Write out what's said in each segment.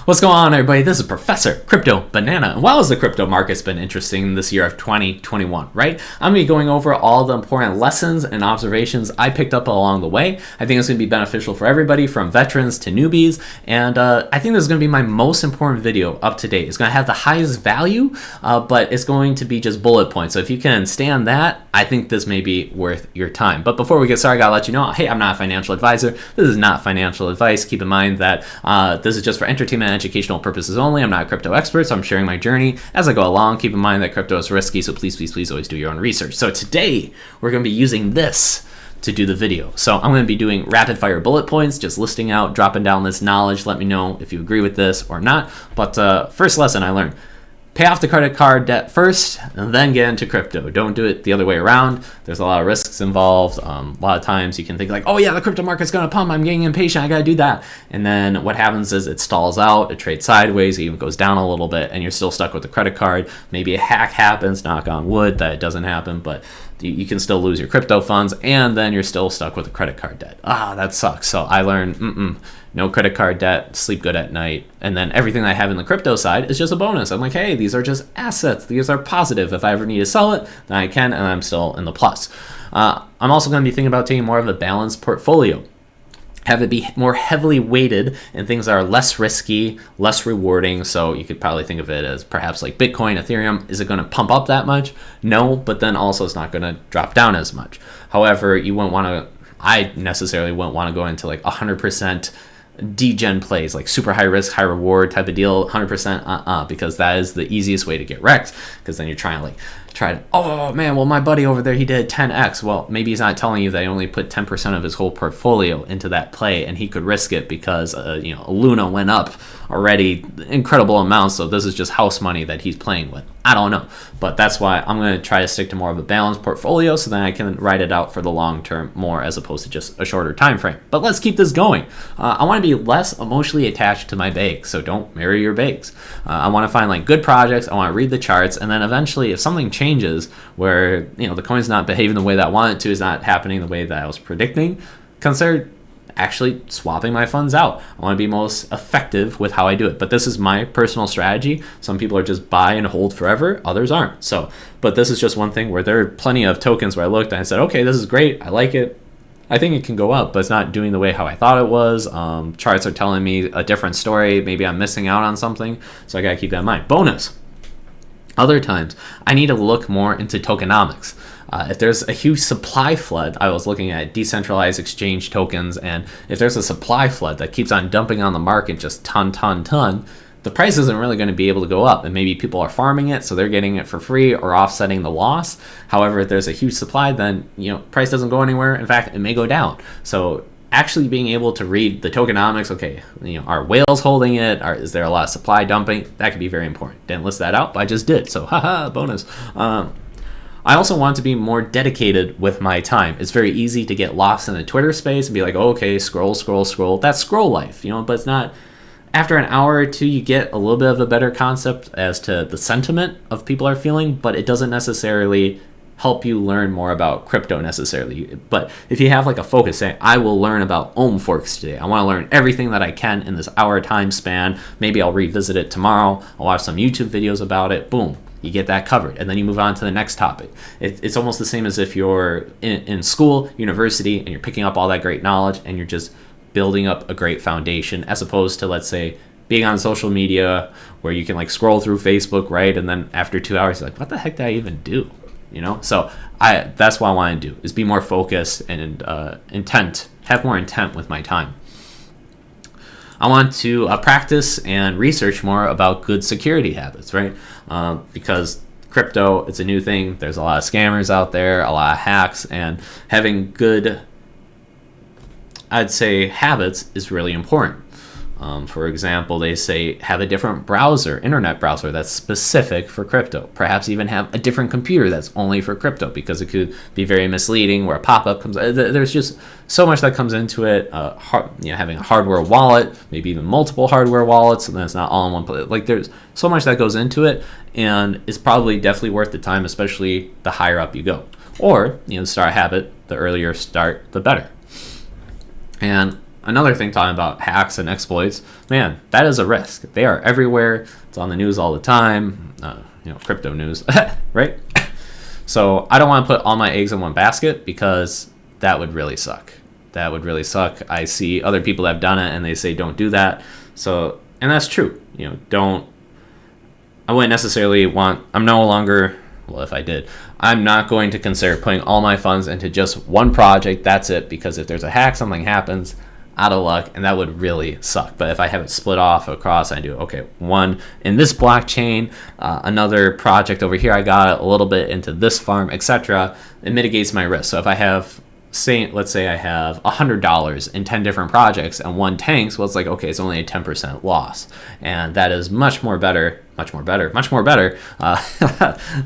What's going on, everybody? This is Professor Crypto Banana. And while has the crypto market's been interesting this year of 2021, right? I'm going to be going over all the important lessons and observations I picked up along the way. I think it's going to be beneficial for everybody from veterans to newbies. And I think this is going to be my most important video up to date. It's going to have the highest value, but it's going to be just bullet points. So if you can stand that, I think this may be worth your time. But before we get started, I got to let you know, hey, I'm not a financial advisor. This is not financial advice. Keep in mind that this is just for entertainment and educational purposes only. I'm not a crypto expert, so I'm sharing my journey as I go along. Keep in mind that crypto is risky, so please always do your own research. So today, we're going to be using this to do the video. So I'm going to be doing rapid fire bullet points, just listing out, dropping down this knowledge. Let me know if you agree with this or not. But first lesson I learned: pay off the credit card debt first and then get into crypto. Don't do it the other way around. There's a lot of risks involved. A lot of times you can think like, oh yeah, the crypto market's going to pump. I'm getting impatient. I got to do that. And then what happens is it stalls out. It trades sideways. It even goes down a little bit and you're still stuck with the credit card. Maybe a hack happens, knock on wood that it doesn't happen, but you can still lose your crypto funds and then you're still stuck with the credit card debt. That sucks. So I learned, no credit card debt, sleep good at night. And then everything I have in the crypto side is just a bonus. I'm like, hey, these are just assets. These are positive. If I ever need to sell it, then I can, and I'm still in the plus. I'm also going to be thinking about taking more of a balanced portfolio. Have it be more heavily weighted in things that are less risky, less rewarding. So you could probably think of it as perhaps like Bitcoin, Ethereum. Is it going to pump up that much? No, but then also it's not going to drop down as much. However, you wouldn't want to, I necessarily wouldn't want to go into like 100% Degen plays, like super high risk, high reward type of deal, 100% because that is the easiest way to get wrecked, because then you're trying to, oh man, well my buddy over there, he did 10x. Well, maybe he's not telling you that he only put 10% of his whole portfolio into that play and he could risk it because Luna went up already incredible amounts, so this is just house money that he's playing with. I don't know, but that's why I'm going to try to stick to more of a balanced portfolio so then I can ride it out for the long term more as opposed to just a shorter time frame. But let's keep this going. I want to be less emotionally attached to my bags, so don't marry your bags. I want to find like good projects. I want to read the charts, and then eventually if something changes where the coin's not behaving the way that I want it to, is not happening the way that I was predicting, consider actually swapping my funds out. I want to be most effective with how I do it, but this is my personal strategy. Some people are just buy and hold forever, others aren't. So, but this is just one thing where there are plenty of tokens where I looked and I said, okay, this is great, I like it, I think it can go up, but it's not doing the way how I thought it was. Charts are telling me a different story. Maybe I'm missing out on something, so I gotta keep that in mind. Bonus: other times I need to look more into tokenomics. If there's a huge supply flood, I was looking at decentralized exchange tokens, and if there's a supply flood that keeps on dumping on the market just ton, the price isn't really going to be able to go up, and maybe people are farming it, so they're getting it for free or offsetting the loss. However, if there's a huge supply, then price doesn't go anywhere. In fact, it may go down. So actually being able to read the tokenomics, okay, are whales holding it? Is there a lot of supply dumping? That could be very important. Didn't list that out, but I just did. So haha, bonus. I also want to be more dedicated with my time. It's very easy to get lost in the Twitter space and be like, oh, okay, scroll. That's scroll life, but it's not. After an hour or two, you get a little bit of a better concept as to the sentiment of people are feeling, but it doesn't necessarily help you learn more about crypto necessarily. But if you have like a focus, say, I will learn about Ohm forks today. I want to learn everything that I can in this hour time span. Maybe I'll revisit it tomorrow. I'll watch some YouTube videos about it. Boom. You get that covered, and then you move on to the next topic. It's almost the same as if you're in school, university, and you're picking up all that great knowledge, and you're just building up a great foundation, as opposed to, let's say, being on social media where you can like scroll through Facebook, right? And then after 2 hours, you're like, what the heck did I even do? So that's what I want to do, is be more focused and have more intent with my time. I want to practice and research more about good security habits, right? Because crypto, it's a new thing. There's a lot of scammers out there, a lot of hacks, and having good, I'd say, habits is really important. For example, they say have a different internet browser that's specific for crypto. Perhaps even have a different computer that's only for crypto, because it could be very misleading where a pop-up comes. There's just so much that comes into it. Having a hardware wallet, maybe even multiple hardware wallets, and then it's not all in one place. Like there's so much that goes into it, and it's probably definitely worth the time, especially the higher up you go. Or start a habit. The earlier start, the better. And another thing, talking about hacks and exploits, man, that is a risk. They are everywhere. It's on the news all the time, crypto news, right? So I don't want to put all my eggs in one basket, because that would really suck. That would really suck. I see other people that have done it and they say don't do that. So, and that's true. I wouldn't necessarily want, I'm no longer, well, if I did, I'm not going to consider putting all my funds into just one project. That's it. Because if there's a hack, something happens, out of luck, and that would really suck. But if I have it split off across, I do, okay, one in this blockchain, another project over here, I got a little bit into this farm, etc. It mitigates my risk. So if I have, let's say I have $100 in 10 different projects and one tanks, well, it's like, okay, it's only a 10% loss. And that is much more better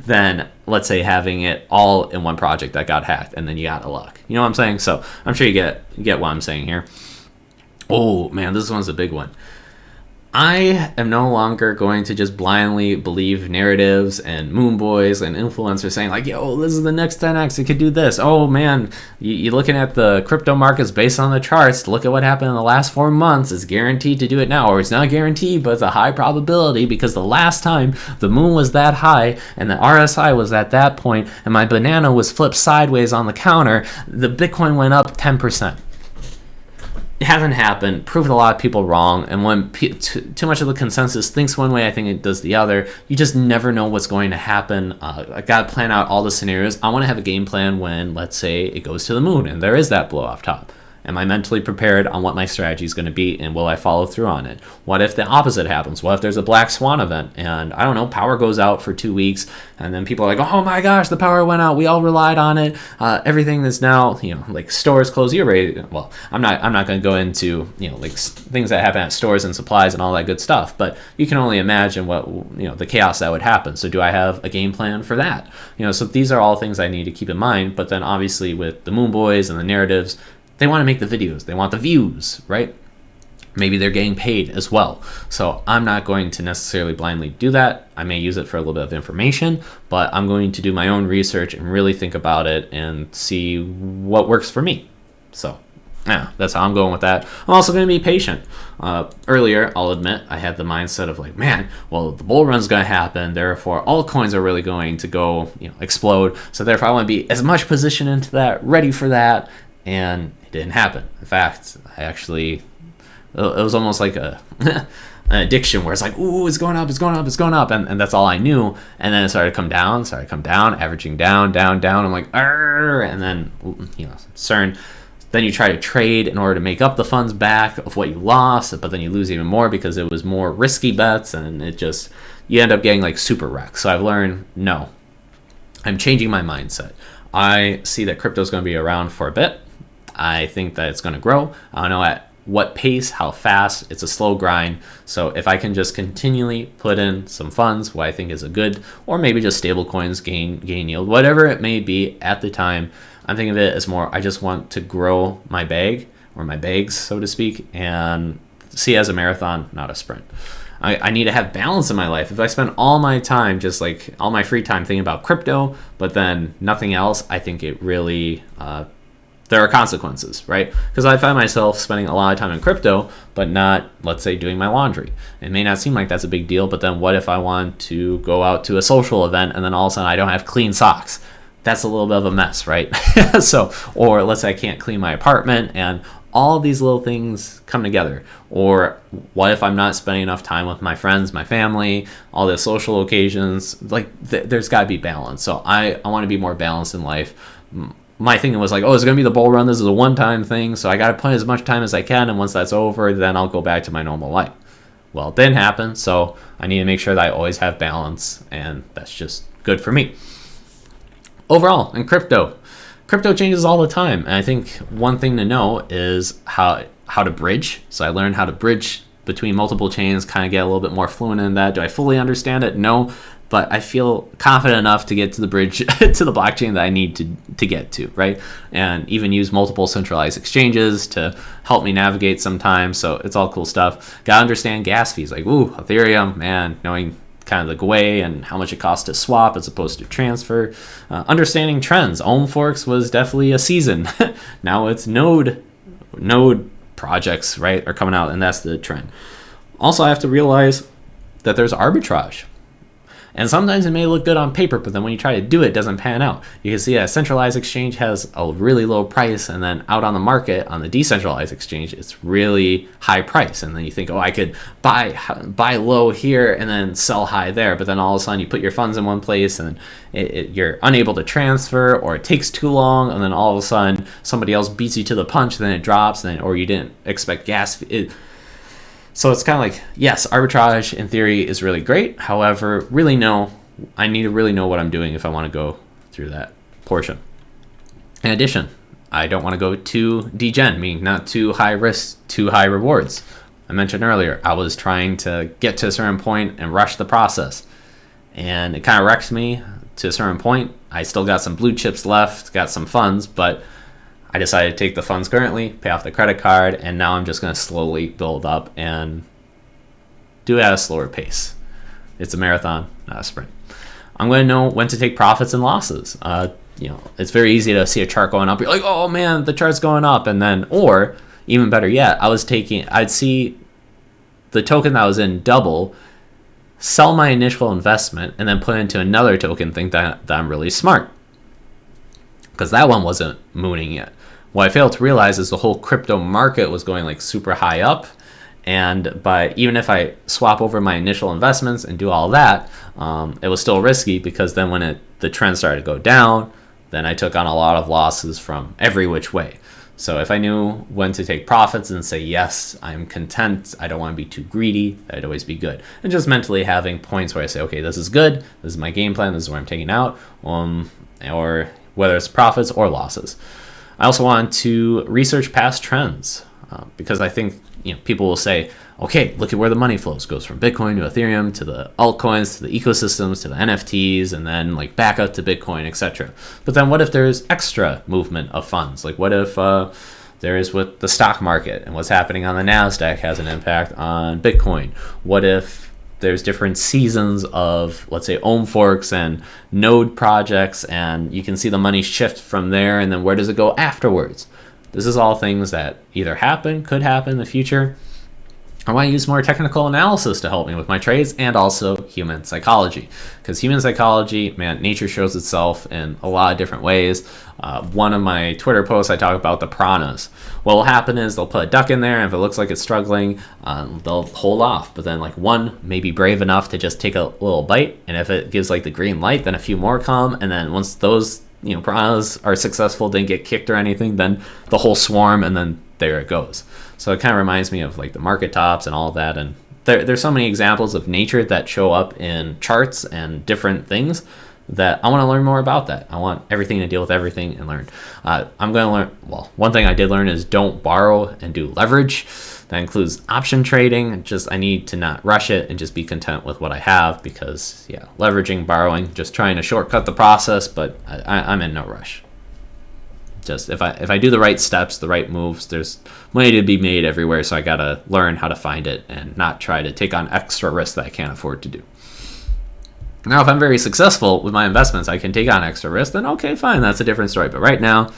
than, let's say, having it all in one project that got hacked and then you got a luck. You know what I'm saying? So I'm sure you get what I'm saying here. Oh man, this one's a big one. I am no longer going to just blindly believe narratives and moonbois and influencers saying like, yo, this is the next 10x, it could do this. Oh man, you're looking at the crypto markets based on the charts. Look at what happened in the last 4 months. It's guaranteed to do it now, or it's not guaranteed, but it's a high probability because the last time the moon was that high and the RSI was at that point and my banana was flipped sideways on the counter, the Bitcoin went up 10%. It hasn't happened, proved a lot of people wrong, and when too much of the consensus thinks one way, I think it does the other. You just never know what's going to happen. I got to plan out all the scenarios. I want to have a game plan when, let's say, it goes to the moon and there is that blow off top. Am I mentally prepared on what my strategy is going to be, and will I follow through on it? What if the opposite happens? What if there's a black swan event and, I don't know, power goes out for 2 weeks, and then people are like, oh my gosh, the power went out, we all relied on it, everything is now, like stores close, you're ready. Well, I'm not going to go into, like things that happen at stores and supplies and all that good stuff, but you can only imagine what, the chaos that would happen. So do I have a game plan for that? So these are all things I need to keep in mind. But then obviously with the moonbois and the narratives, they want to make the videos, they want the views, right? Maybe they're getting paid as well. So I'm not going to necessarily blindly do that. I may use it for a little bit of information, but I'm going to do my own research and really think about it and see what works for me. So yeah, that's how I'm going with that. I'm also going to be patient. Earlier, I'll admit, I had the mindset of like, man, well, the bull run's going to happen, therefore altcoins are really going to go, explode. So therefore I want to be as much positioned into that, ready for that. And it didn't happen. In fact, it was almost like an addiction where it's like, ooh, it's going up. And that's all I knew. And then it started to come down, averaging down. I'm like, arr, and then, CERN. Then you try to trade in order to make up the funds back of what you lost, but then you lose even more because it was more risky bets, and you end up getting like super wrecked. So I've learned, no, I'm changing my mindset. I see that crypto is going to be around for a bit. I think that it's going to grow. I don't know at what pace, how fast. It's a slow grind. So if I can just continually put in some funds, what I think is a good, or maybe just stable coins, gain yield, whatever it may be at the time, I'm thinking of it as more, I just want to grow my bag, or my bags, so to speak, and see it as a marathon, not a sprint. I need to have balance in my life. If I spend all my time, just like all my free time thinking about crypto, but then nothing else, I think it really, there are consequences, right? Because I find myself spending a lot of time in crypto, but not, let's say, doing my laundry. It may not seem like that's a big deal, but then what if I want to go out to a social event and then all of a sudden I don't have clean socks? That's a little bit of a mess, right? Or let's say I can't clean my apartment, and all these little things come together. Or what if I'm not spending enough time with my friends, my family, all the social occasions? Like there's got to be balance. So I want to be more balanced in life. My thinking was like, oh, it's going to be the bull run. This is a one-time thing. So I got to put as much time as I can. And once that's over, then I'll go back to my normal life. Well, it didn't happen. So I need to make sure that I always have balance. And that's just good for me. Overall, in crypto changes all the time, and I think one thing to know is how to bridge. So I learned how to bridge between multiple chains, kind of get a little bit more fluent in that. Do I fully understand it? No, but I feel confident enough to get to the bridge to the blockchain that I need to get to, right? And even use multiple centralized exchanges to help me navigate sometimes. So it's all cool stuff. Got to understand gas fees, like, ooh, Ethereum, man, knowing kind of the GUI and how much it costs to swap as opposed to transfer. Understanding trends. Ohm forks was definitely a season. Now it's node projects, right, are coming out, and that's the trend. Also, I have to realize that there's arbitrage. And sometimes it may look good on paper, but then when you try to do it, it doesn't pan out. You can see a centralized exchange has a really low price, and then out on the market, on the decentralized exchange, it's really high price. And then you think, oh, I could buy low here and then sell high there. But then all of a sudden you put your funds in one place and you're unable to transfer, or it takes too long, and then all of a sudden somebody else beats you to the punch, then it drops, or you didn't expect gas. So it's kind of like, yes, arbitrage in theory is really great. However, I need to really know what I'm doing if I want to go through that portion. In addition, I don't want to go too degen, meaning not too high risk, too high rewards. I mentioned earlier, I was trying to get to a certain point and rush the process. And it kind of wrecked me to a certain point. I still got some blue chips left, got some funds, but I decided to take the funds currently, pay off the credit card, and now I'm just going to slowly build up and do it at a slower pace. It's a marathon, not a sprint. I'm going to know when to take profits and losses. It's very easy to see a chart going up. You're like, oh man, the chart's going up. And then, or even better yet, I'd see the token that I was in double, sell my initial investment, and then put into another token, think that I'm really smart. Because that one wasn't mooning yet. What I failed to realize is the whole crypto market was going like super high up, but even if I swap over my initial investments and do all that, it was still risky, because then when the trend started to go down, then I took on a lot of losses from every which way. So if I knew when to take profits and say, yes, I'm content, I don't want to be too greedy, I'd always be good. And just mentally having points where I say, okay, this is good, this is my game plan, this is where I'm taking out, or whether it's profits or losses. I also want to research past trends, because I think people will say, okay, look at where the money flows. It goes from Bitcoin to Ethereum to the altcoins to the ecosystems to the NFTs, and then like back up to Bitcoin, etc. But then what if there's extra movement of funds? Like what if there is with the stock market, and what's happening on the NASDAQ has an impact on Bitcoin? What if there's different seasons of, let's say, ohm forks and node projects, and you can see the money shift from there, and then where does it go afterwards? This is all things that either could happen in the future. I want to use more technical analysis to help me with my trades, and also human psychology. Because human psychology, man, nature shows itself in a lot of different ways. One of my Twitter posts, I talk about the piranhas. What will happen is they'll put a duck in there, and if it looks like it's struggling, they'll hold off. But then like one may be brave enough to just take a little bite, and if it gives like the green light, then a few more come, and then once those piranhas are successful, didn't get kicked or anything, then the whole swarm, and then there it goes. So it kind of reminds me of like the market tops and all that. And there's so many examples of nature that show up in charts and different things that I want to learn more about that. I want everything to deal with everything and learn. I'm going to learn, one thing I did learn is don't borrow and do leverage. That includes option trading. I need to not rush it and just be content with what I have, because leveraging, borrowing, just trying to shortcut the process, but I'm in no rush. Just if I do the right steps, the right moves, there's money to be made everywhere, so I gotta learn how to find it and not try to take on extra risk that I can't afford to do. Now, if I'm very successful with my investments, I can take on extra risk, then okay, fine, that's a different story. But right now,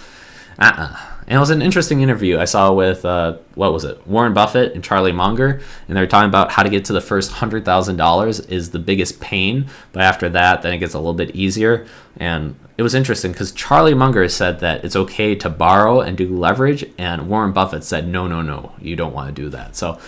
And it was an interesting interview I saw with, Warren Buffett and Charlie Munger, and they were talking about how to get to the first $100,000 is the biggest pain, but after that, then it gets a little bit easier. And it was interesting because Charlie Munger said that it's okay to borrow and do leverage, and Warren Buffett said, no, you don't want to do that. So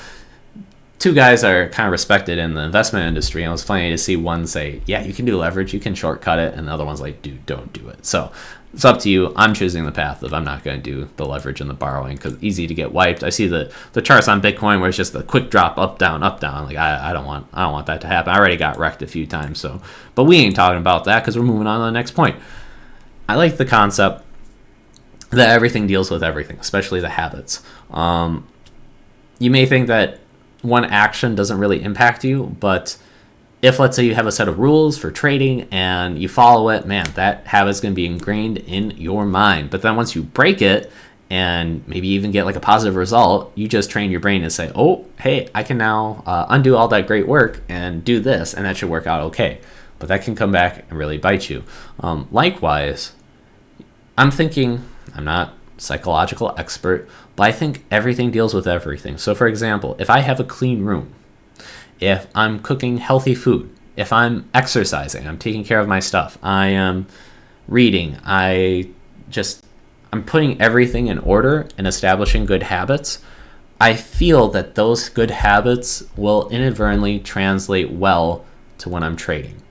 two guys are kind of respected in the investment industry, and it was funny to see one say, yeah, you can do leverage, you can shortcut it, and the other one's like, dude, don't do it. So it's up to you. I'm choosing the path of I'm not going to do the leverage and the borrowing because it's easy to get wiped. I see the charts on Bitcoin where it's just a quick drop up, down, up, down. Like I don't want that to happen. I already got wrecked a few times. But we ain't talking about that because we're moving on to the next point. I like the concept that everything deals with everything, especially the habits. You may think that one action doesn't really impact you, but if, let's say, you have a set of rules for trading and you follow it, man, that habit's going to be ingrained in your mind. But then once you break it and maybe even get like a positive result, you just train your brain to say, oh, hey, I can now undo all that great work and do this, and that should work out okay. But that can come back and really bite you. Likewise, I'm thinking, I'm not a psychological expert, but I think everything deals with everything. So for example, if I have a clean room, if I'm cooking healthy food, if I'm exercising, I'm taking care of my stuff, I am reading, I'm putting everything in order and establishing good habits, I feel that those good habits will inadvertently translate well to when I'm trading.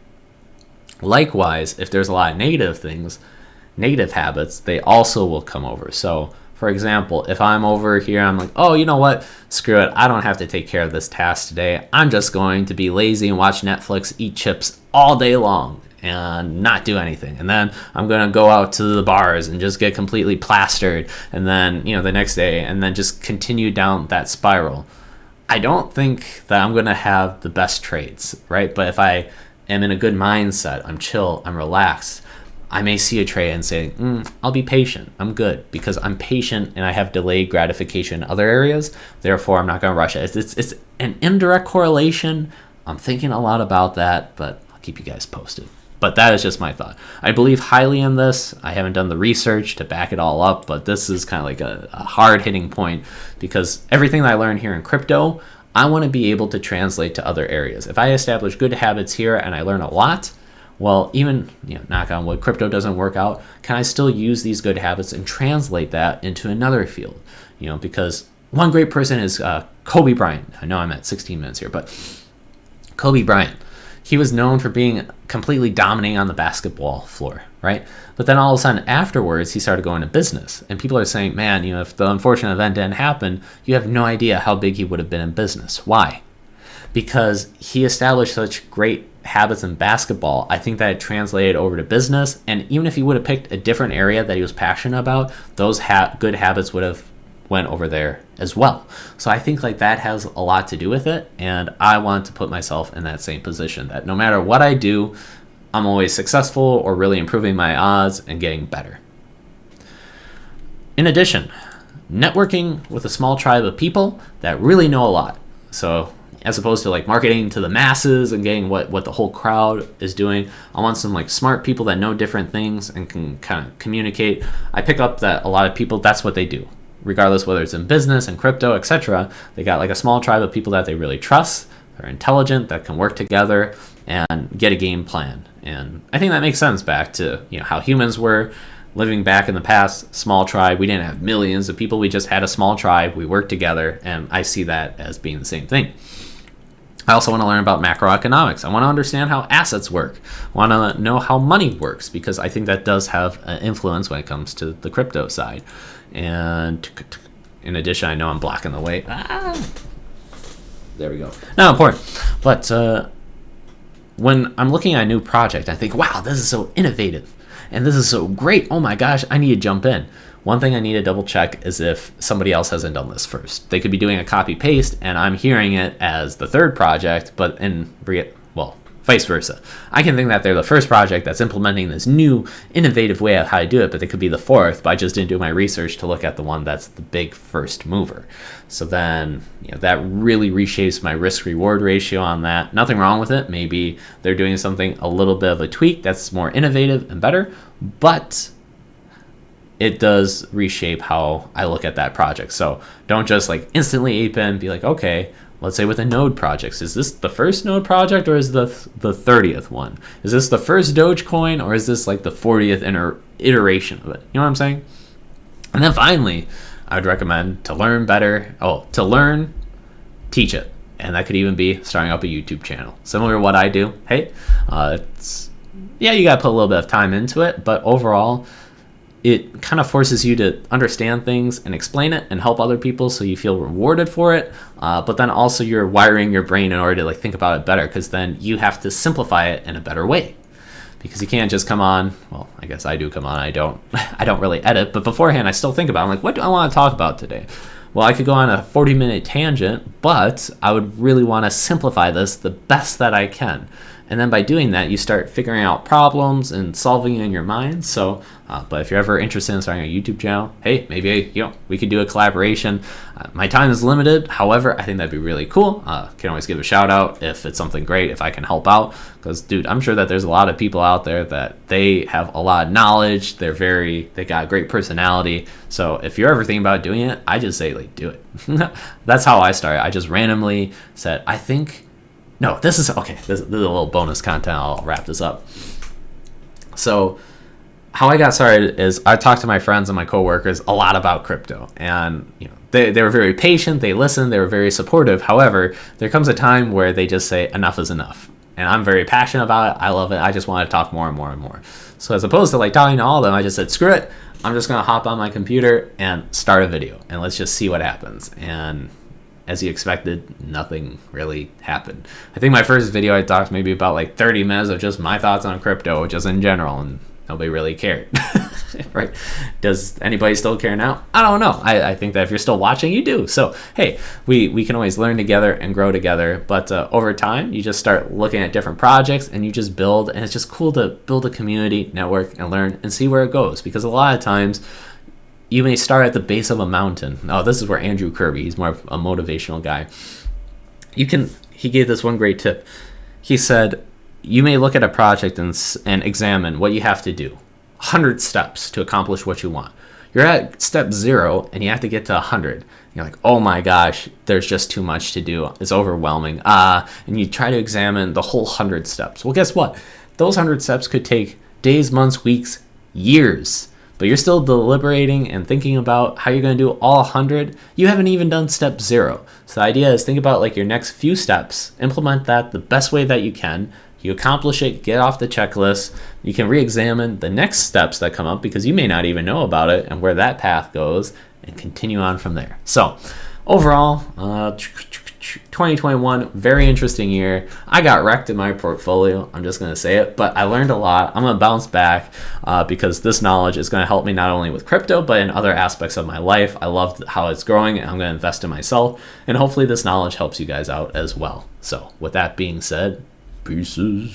Likewise, if there's a lot of negative habits, they also will come over. So for example, if I'm over here, I'm like, oh, you know what? Screw it. I don't have to take care of this task today. I'm just going to be lazy and watch Netflix, eat chips all day long and not do anything. And then I'm going to go out to the bars and just get completely plastered. And then, the next day, and then just continue down that spiral. I don't think that I'm going to have the best trades, right? But if I am in a good mindset, I'm chill, I'm relaxed, I may see a trade and say, I'll be patient. I'm good because I'm patient and I have delayed gratification in other areas. Therefore, I'm not going to rush it. It's an indirect correlation. I'm thinking a lot about that, but I'll keep you guys posted. But that is just my thought. I believe highly in this. I haven't done the research to back it all up, but this is kind of like a hard-hitting point because everything that I learned here in crypto, I want to be able to translate to other areas. If I establish good habits here and I learn a lot, well, even, knock on wood, crypto doesn't work out, can I still use these good habits and translate that into another field? Because one great person is Kobe Bryant. I know I'm at 16 minutes here, but Kobe Bryant, he was known for being completely dominating on the basketball floor, right? But then all of a sudden afterwards, he started going to business. And people are saying, man, if the unfortunate event didn't happen, you have no idea how big he would have been in business. Why? Because he established such great habits in basketball. I think that it translated over to business, and even if he would have picked a different area that he was passionate about, those good habits would have went over there as well. So I think that has a lot to do with it, and I want to put myself in that same position, that no matter what I do, I'm always successful or really improving my odds and getting better. In addition, networking with a small tribe of people that really know a lot. So as opposed to marketing to the masses and getting what the whole crowd is doing, I want some smart people that know different things and can kind of communicate. I pick up that a lot of people, that's what they do, regardless whether it's in business and crypto, etc. They got a small tribe of people that they really trust, they're intelligent, that can work together and get a game plan. And I think that makes sense back to how humans were living back in the past. Small tribe, we didn't have millions of people, we just had a small tribe, we worked together, and I see that as being the same thing. I also want to learn about macroeconomics. I want to understand how assets work. I want to know how money works, because I think that does have an influence when it comes to the crypto side. And in addition, I know I'm blocking the way. There we go. Not important. But when I'm looking at a new project, I think, wow, this is so innovative. And this is so great. Oh my gosh, I need to jump in. One thing I need to double check is if somebody else hasn't done this first. They could be doing a copy paste and I'm hearing it as the third project, but vice versa. I can think that they're the first project that's implementing this new innovative way of how to do it, but they could be the fourth, but I just didn't do my research to look at the one that's the big first mover. So then, that really reshapes my risk-reward ratio on that. Nothing wrong with it. Maybe they're doing something, a little bit of a tweak that's more innovative and better, but it does reshape how I look at that project. So don't just instantly ape in and be okay, let's say with the node projects, is this the first node project or is the 30th one? Is this the first Dogecoin or is this the 40th iteration of it? You know what I'm saying? And then finally, I would recommend to learn better. To learn, teach it. And that could even be starting up a YouTube channel. Similar to what I do. Hey, you got to put a little bit of time into it, but overall, it kind of forces you to understand things and explain it and help other people so you feel rewarded for it. But then also you're wiring your brain in order to think about it better, because then you have to simplify it in a better way. Because you can't just come on, well, I guess I do come on, I don't really edit, but beforehand I still think about it. I'm what do I want to talk about today? Well, I could go on a 40-minute tangent, but I would really want to simplify this the best that I can. And then by doing that, you start figuring out problems and solving it in your mind. So But if you're ever interested in starting a YouTube channel, hey, maybe we could do a collaboration. My time is limited. However, I think that'd be really cool. Can always give a shout out if it's something great, if I can help out. Because, dude, I'm sure that there's a lot of people out there that they have a lot of knowledge. They got great personality. So if you're ever thinking about doing it, I just say, like, do it. That's how I started. I just randomly said, this is a little bonus content. I'll wrap this up. So how I got started is I talked to my friends and my coworkers a lot about crypto, and they were very patient, they listened, they were very supportive. However, there comes a time where they just say enough is enough, and I'm very passionate about it. I love it. I just want to talk more and more and more. So as opposed to like talking to all of them, I just said, screw it, I'm just gonna hop on my computer and start a video, and let's just see what happens. And as you expected, nothing really happened. I think my first video I talked maybe about like 30 minutes of just my thoughts on crypto, just in general, and nobody really cared. Right? Does anybody still care now? I don't know. I think that if you're still watching, you do. So hey, we can always learn together and grow together. But over time, you just start looking at different projects and you just build, and it's just cool to build a community, network, and learn and see where it goes. Because a lot of times you may start at the base of a mountain. Oh, this is where Andrew Kirby, he's more of a motivational guy. He gave this one great tip. He said, you may look at a project and examine what you have to do. 100 steps to accomplish what you want. You're at step 0 and you have to get to 100. You're like, oh my gosh, there's just too much to do. It's overwhelming. And you try to examine the whole 100 steps. Well, guess what? Those 100 steps could take days, months, weeks, years. But you're still deliberating and thinking about how you're going to do all 100. You haven't even done step 0. So the idea is think about like your next few steps, implement that the best way that you can. You accomplish it, get off the checklist. You can re-examine the next steps that come up because you may not even know about it and where that path goes, and continue on from there. So overall, 2021, very interesting year. I got wrecked in my portfolio. I'm just going to say it, but I learned a lot. I'm going to bounce back because this knowledge is going to help me not only with crypto, but in other aspects of my life. I love how it's growing, and I'm going to invest in myself. And hopefully this knowledge helps you guys out as well. So with that being said, pieces.